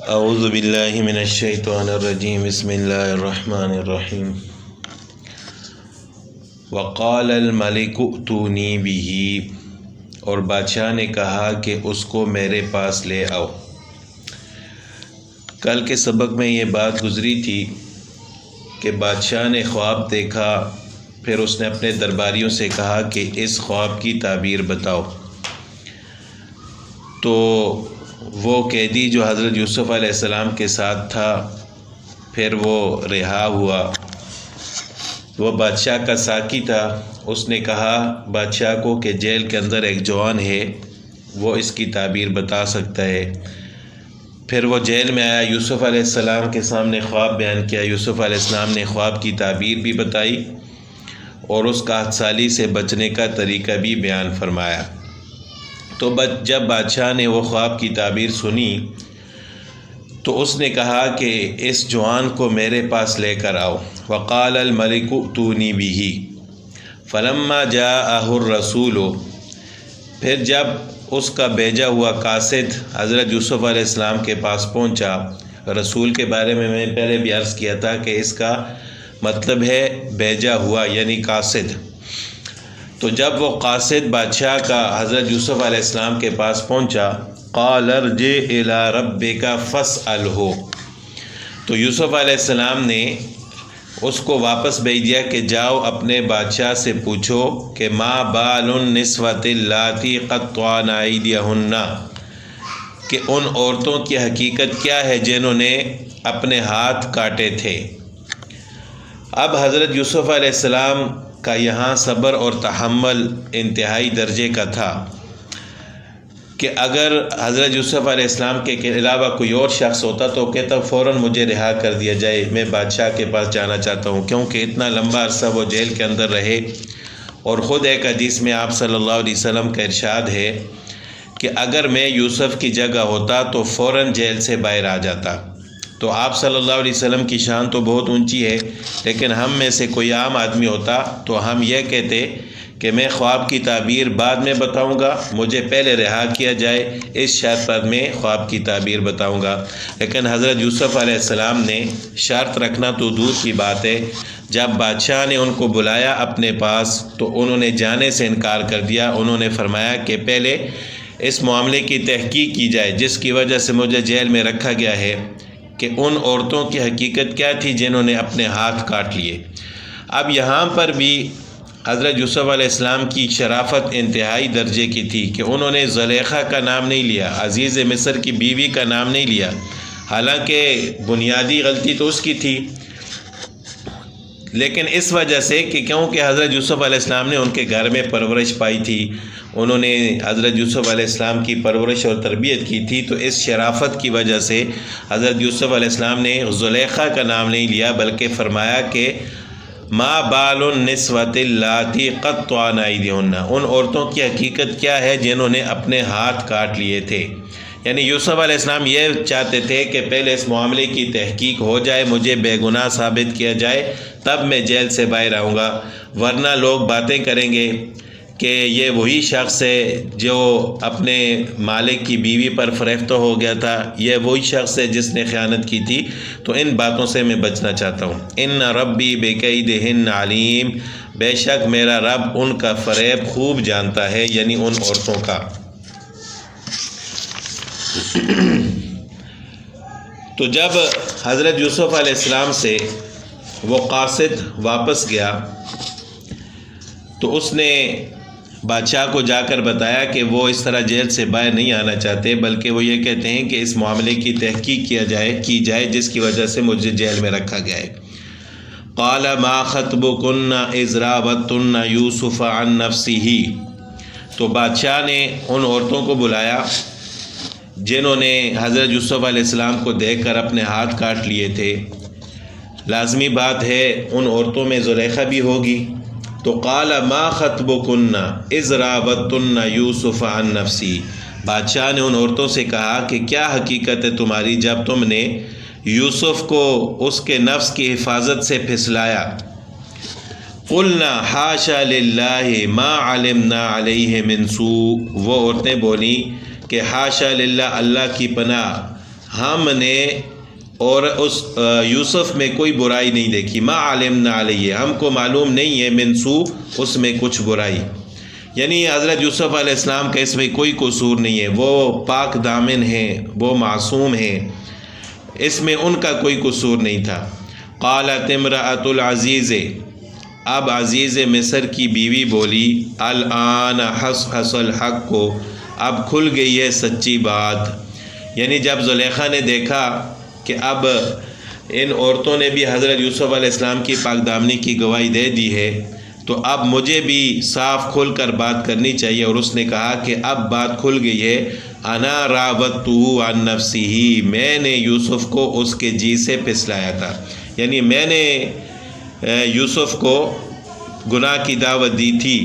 اعوذ باللہ من الشیطان الرجیم بسم اللہ الرحمن الرحیم وقال الملک ائتونی بہ، اور بادشاہ نے کہا کہ اس کو میرے پاس لے آؤ۔ کل کے سبق میں یہ بات گزری تھی کہ بادشاہ نے خواب دیکھا، پھر اس نے اپنے درباریوں سے کہا کہ اس خواب کی تعبیر بتاؤ۔ تو وہ قیدی جو حضرت یوسف علیہ السلام کے ساتھ تھا، پھر وہ رہا ہوا، وہ بادشاہ کا ساقی تھا۔ اس نے کہا بادشاہ کو کہ جیل کے اندر ایک جوان ہے، وہ اس کی تعبیر بتا سکتا ہے۔ پھر وہ جیل میں آیا، یوسف علیہ السلام کے سامنے خواب بیان کیا۔ یوسف علیہ السلام نے خواب کی تعبیر بھی بتائی اور اس قحط سالی سے بچنے کا طریقہ بھی بیان فرمایا۔ تو جب بادشاہ نے وہ خواب کی تعبیر سنی تو اس نے کہا کہ اس جوان کو میرے پاس لے کر آؤ۔ وقال الملک ائتونی بہ فلما جاءہ الرسول، پھر جب اس کا بھیجا ہوا قاصد حضرت یوسف علیہ السلام کے پاس پہنچا۔ رسول کے بارے میں نے پہلے بھی عرض کیا تھا کہ اس کا مطلب ہے بھیجا ہوا، یعنی قاصد۔ تو جب وہ قاصد بادشاہ کا حضرت یوسف علیہ السلام کے پاس پہنچا، قال ارجع الی ربک فاسألہ، تو یوسف علیہ السلام نے اس کو واپس بھیج دیا کہ جاؤ اپنے بادشاہ سے پوچھو کہ ما بال النسوۃ اللاتی قطعن ایدیہن، کہ ان عورتوں کی حقیقت کیا ہے جنہوں نے اپنے ہاتھ کاٹے تھے۔ اب حضرت یوسف علیہ السلام کا یہاں صبر اور تحمل انتہائی درجے کا تھا کہ اگر حضرت یوسف علیہ السلام کے علاوہ کوئی اور شخص ہوتا تو کہتا فوراً مجھے رہا کر دیا جائے، میں بادشاہ کے پاس جانا چاہتا ہوں، کیونکہ اتنا لمبا عرصہ وہ جیل کے اندر رہے۔ اور خود ایک حدیث میں آپ صلی اللہ علیہ وسلم کا ارشاد ہے کہ اگر میں یوسف کی جگہ ہوتا تو فوراً جیل سے باہر آ جاتا۔ تو آپ صلی اللہ علیہ وسلم کی شان تو بہت اونچی ہے، لیکن ہم میں سے کوئی عام آدمی ہوتا تو ہم یہ کہتے کہ میں خواب کی تعبیر بعد میں بتاؤں گا، مجھے پہلے رہا کیا جائے، اس شرط پر میں خواب کی تعبیر بتاؤں گا۔ لیکن حضرت یوسف علیہ السلام نے شرط رکھنا تو دور کی بات ہے، جب بادشاہ نے ان کو بلایا اپنے پاس تو انہوں نے جانے سے انکار کر دیا۔ انہوں نے فرمایا کہ پہلے اس معاملے کی تحقیق کی جائے جس کی وجہ سے مجھے جیل میں رکھا گیا ہے، کہ ان عورتوں کی حقیقت کیا تھی جنہوں نے اپنے ہاتھ کاٹ لیے۔ اب یہاں پر بھی حضرت یوسف علیہ السلام کی شرافت انتہائی درجے کی تھی کہ انہوں نے زلیخا کا نام نہیں لیا، عزیز مصر کی بیوی کا نام نہیں لیا، حالانکہ بنیادی غلطی تو اس کی تھی، لیکن اس وجہ سے کہ کیونکہ حضرت یوسف علیہ السلام نے ان کے گھر میں پرورش پائی تھی، انہوں نے حضرت یوسف علیہ السلام کی پرورش اور تربیت کی تھی، تو اس شرافت کی وجہ سے حضرت یوسف علیہ السلام نے زلیخا کا نام نہیں لیا، بلکہ فرمایا کہ ما بال النسوۃ اللاتی قطعن ایدیہن، ان عورتوں کی حقیقت کیا ہے جنہوں نے اپنے ہاتھ کاٹ لیے تھے۔ یعنی یوسف علیہ السلام یہ چاہتے تھے کہ پہلے اس معاملے کی تحقیق ہو جائے، مجھے بے گناہ ثابت کیا جائے، تب میں جیل سے باہر آؤں گا، ورنہ لوگ باتیں کریں گے کہ یہ وہی شخص ہے جو اپنے مالک کی بیوی پر فریفتہ ہو گیا تھا، یہ وہی شخص ہے جس نے خیانت کی تھی۔ تو ان باتوں سے میں بچنا چاہتا ہوں۔ ان ربی بکیدہن علیم، بے شک میرا رب ان کا فریب خوب جانتا ہے، یعنی ان عورتوں کا۔ تو جب حضرت یوسف علیہ السلام سے وہ قاصد واپس گیا تو اس نے بادشاہ کو جا کر بتایا کہ وہ اس طرح جیل سے باہر نہیں آنا چاہتے، بلکہ وہ یہ کہتے ہیں کہ اس معاملے کی تحقیق کی جائے جس کی وجہ سے مجھے جیل میں رکھا گیا ہے۔ قال ما خطبکن اذ راوتن یوسف عن نفسہ، تو بادشاہ نے ان عورتوں کو بلایا جنہوں نے حضرت یوسف علیہ السلام کو دیکھ کر اپنے ہاتھ کاٹ لیے تھے۔ لازمی بات ہے ان عورتوں میں زلیخا بھی ہوگی۔ تو قال ما خطبکن اذ راوتن یوسف عن نفسہ، بادشاہ نے ان عورتوں سے کہا کہ کیا حقیقت ہے تمہاری جب تم نے یوسف کو اس کے نفس کی حفاظت سے پھسلایا۔ قلنا حاشا للہ ما علمنا علیہ من سوء، وہ عورتیں بولی کہ حاشا للہ، اللہ کی پناہ، ہم نے اور اس یوسف میں کوئی برائی نہیں دیکھی، ما علمنا علیہ، ہم کو معلوم نہیں ہے من سوء، اس میں کچھ برائی، یعنی حضرت یوسف علیہ السلام کا اس میں کوئی قصور نہیں ہے، وہ پاک دامن ہیں، وہ معصوم ہیں، اس میں ان کا کوئی قصور نہیں تھا۔ قالت امرأۃ العزیز، اب عزیز مصر کی بیوی بولی، الآن حصحص الحق کو، اب کھل گئی ہے سچی بات، یعنی جب زلیخا نے دیکھا کہ اب ان عورتوں نے بھی حضرت یوسف علیہ السلام کی پاک دامنی کی گواہی دے دی ہے، تو اب مجھے بھی صاف کھل کر بات کرنی چاہیے، اور اس نے کہا کہ اب بات کھل گئی ہے، انا راودتہ عن نفسہ، میں نے یوسف کو اس کے جی سے پھسلایا تھا، یعنی میں نے یوسف کو گناہ کی دعوت دی تھی،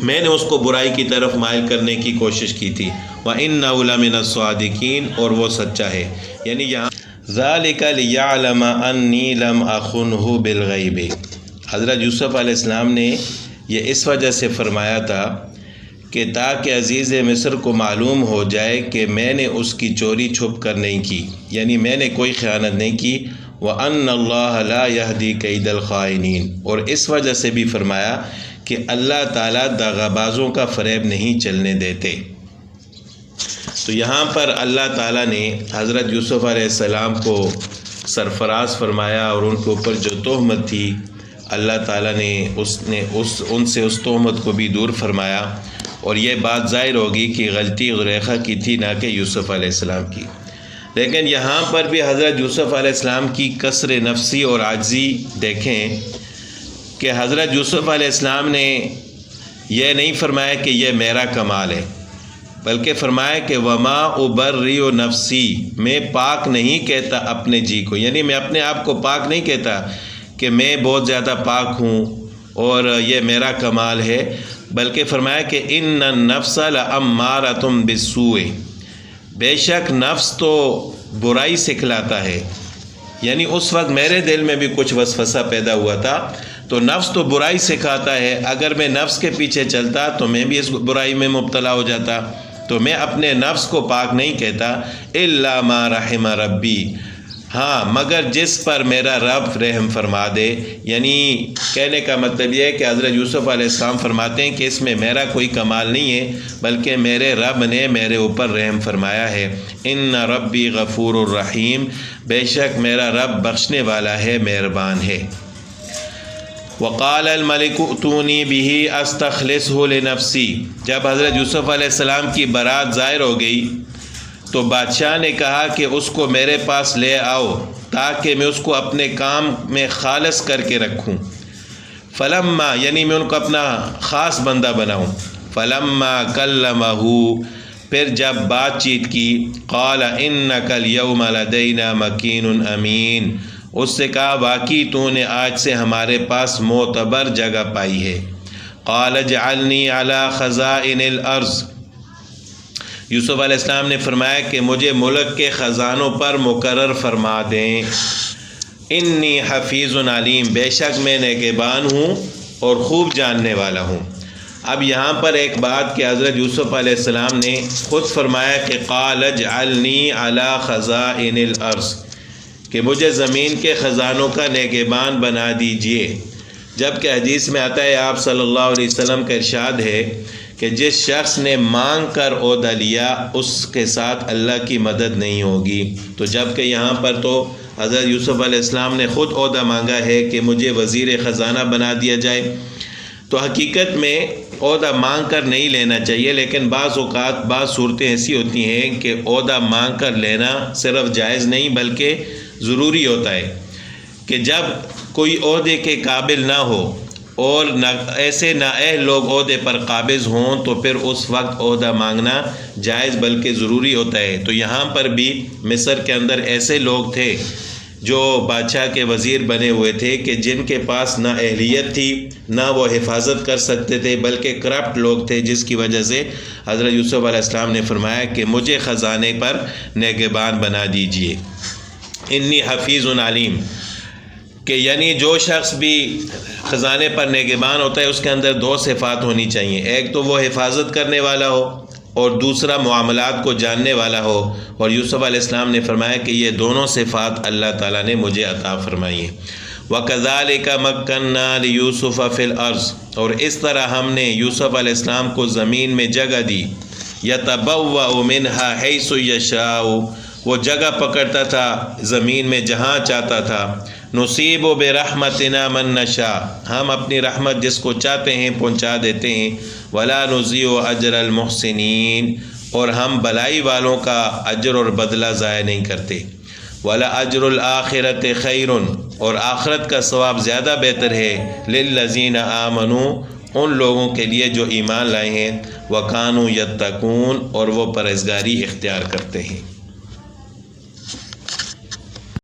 میں نے اس کو برائی کی طرف مائل کرنے کی کوشش کی تھی، وَإِنَّهُ لَمِنَ الصَّادِقِينَ، اور وہ سچا ہے، یعنی یہاں ذَلِكَ لِيَعْلَمَ أَنِّي لَمْ أَخُنْهُ بِالْغَيْبِ، حضرت یوسف علیہ السلام نے یہ اس وجہ سے فرمایا تھا کہ تاکہ عزیز مصر کو معلوم ہو جائے کہ میں نے اس کی چوری چھپ کر نہیں کی، یعنی میں نے کوئی خیانت نہیں کی، وَأَنَّ اللَّهَ لَا يَهْدِي كَيْدَ الْخَائِنِينَ، اور اس وجہ سے بھی فرمایا کہ اللہ تعالیٰ دغا بازوں کا فریب نہیں چلنے دیتے۔ تو یہاں پر اللہ تعالیٰ نے حضرت یوسف علیہ السلام کو سرفراز فرمایا، اور ان کے اوپر جو تہمت تھی اللہ تعالیٰ نے ان سے اس تہمت کو بھی دور فرمایا، اور یہ بات ظاہر ہوگی کہ غلطی زلیخا کی تھی، نہ کہ یوسف علیہ السلام کی۔ لیکن یہاں پر بھی حضرت یوسف علیہ السلام کی کسر نفسی اور عاجزی دیکھیں کہ حضرت یوسف علیہ السلام نے یہ نہیں فرمایا کہ یہ میرا کمال ہے، بلکہ فرمایا کہ وما ابرئ نفسی، میں پاک نہیں کہتا اپنے جی کو، یعنی میں اپنے آپ کو پاک نہیں کہتا کہ میں بہت زیادہ پاک ہوں اور یہ میرا کمال ہے، بلکہ فرمایا کہ ان النفس لامارۃ بالسوء، بے شک نفس تو برائی سکھلاتا ہے، یعنی اس وقت میرے دل میں بھی کچھ وسوسہ پیدا ہوا تھا، تو نفس تو برائی سکھاتا ہے، اگر میں نفس کے پیچھے چلتا تو میں بھی اس برائی میں مبتلا ہو جاتا، تو میں اپنے نفس کو پاک نہیں کہتا، الا ما رحم ربی، ہاں مگر جس پر میرا رب رحم فرما دے، یعنی کہنے کا مطلب یہ ہے کہ حضرت یوسف علیہ السلام فرماتے ہیں کہ اس میں میرا کوئی کمال نہیں ہے، بلکہ میرے رب نے میرے اوپر رحم فرمایا ہے، ان ربی غفور الرحیم، بے شک میرا رب بخشنے والا ہے، مہربان ہے۔ وقال الملک ائتونی بہ استخلصہ لنفسی، جب حضرت یوسف علیہ السلام کی برات ظاہر ہو گئی تو بادشاہ نے کہا کہ اس کو میرے پاس لے آؤ تاکہ میں اس کو اپنے کام میں خالص کر کے رکھوں، فلما، یعنی میں ان کو اپنا خاص بندہ بناؤں، فلما کلمہ، پھر جب بات چیت کی، قال انک الیوم لدینا مکین امین، اس سے کہا واقعی تو نے آج سے ہمارے پاس معتبر جگہ پائی ہے، قال اجعلنی علی خزائن الارض، یوسف علیہ السلام نے فرمایا کہ مجھے ملک کے خزانوں پر مقرر فرما دیں، انی حفیظ علیم، بے شک میں نگہبان ہوں اور خوب جاننے والا ہوں۔ اب یہاں پر ایک بات کہ حضرت یوسف علیہ السلام نے خود فرمایا کہ قال اجعلنی علی خزائن الارض، کہ مجھے زمین کے خزانوں کا نگہبان بنا دیجئے، جبکہ حدیث میں آتا ہے آپ صلی اللہ علیہ وسلم کا ارشاد ہے کہ جس شخص نے مانگ کر عہدہ لیا اس کے ساتھ اللہ کی مدد نہیں ہوگی، تو جبکہ یہاں پر تو حضرت یوسف علیہ السلام نے خود عہدہ مانگا ہے کہ مجھے وزیر خزانہ بنا دیا جائے، تو حقیقت میں عہدہ مانگ کر نہیں لینا چاہیے، لیکن بعض اوقات بعض صورتیں ایسی ہوتی ہیں کہ عہدہ مانگ کر لینا صرف جائز نہیں بلکہ ضروری ہوتا ہے، کہ جب کوئی عہدے کے قابل نہ ہو اور ایسے نااہل لوگ عہدے پر قابض ہوں تو پھر اس وقت عہدہ مانگنا جائز بلکہ ضروری ہوتا ہے۔ تو یہاں پر بھی مصر کے اندر ایسے لوگ تھے جو بادشاہ کے وزیر بنے ہوئے تھے کہ جن کے پاس نہ اہلیت تھی نہ وہ حفاظت کر سکتے تھے، بلکہ کرپٹ لوگ تھے، جس کی وجہ سے حضرت یوسف علیہ السلام نے فرمایا کہ مجھے خزانے پر نگہبان بنا دیجئے، انی حفیظ علیم، کہ یعنی جو شخص بھی خزانے پر نگہبان ہوتا ہے اس کے اندر دو صفات ہونی چاہیے، ایک تو وہ حفاظت کرنے والا ہو اور دوسرا معاملات کو جاننے والا ہو۔ اور یوسف علیہ السلام نے فرمایا کہ یہ دونوں صفات اللہ تعالیٰ نے مجھے عطا فرمائی ہیں۔ وَكَذَلِكَ مَكَّنَّا لِيُوسُفَ فِي الْأَرْضِ، اور اس طرح ہم نے یوسف علیہ السلام کو زمین میں جگہ دی۔ يَتَبَوَّأُ مِنْهَا حَيْثُ يَشَاءُ، وہ جگہ پکڑتا تھا زمین میں جہاں چاہتا تھا۔ نُصِيبُ بِرَحْمَتِنَا مَن نَّشَاءُ، ہم اپنی رحمت جس کو چاہتے ہیں پہنچا دیتے ہیں۔ وَلَا نُضِيعُ أَجْرَ الْمُحْسِنِينَ، اور ہم بلائی والوں کا اجر اور بدلہ ضائع نہیں کرتے۔ وَلَأَجْرُ الْآخِرَةِ خَيْرٌ، اور آخرت کا ثواب زیادہ بہتر ہے۔ لِلَّذِينَ آمَنُوا، ان لوگوں کے لیے جو ایمان لائے ہیں۔ وَكَانُوا يَتَّقُونَ، اور وہ پرہیزگاری اختیار کرتے ہیں۔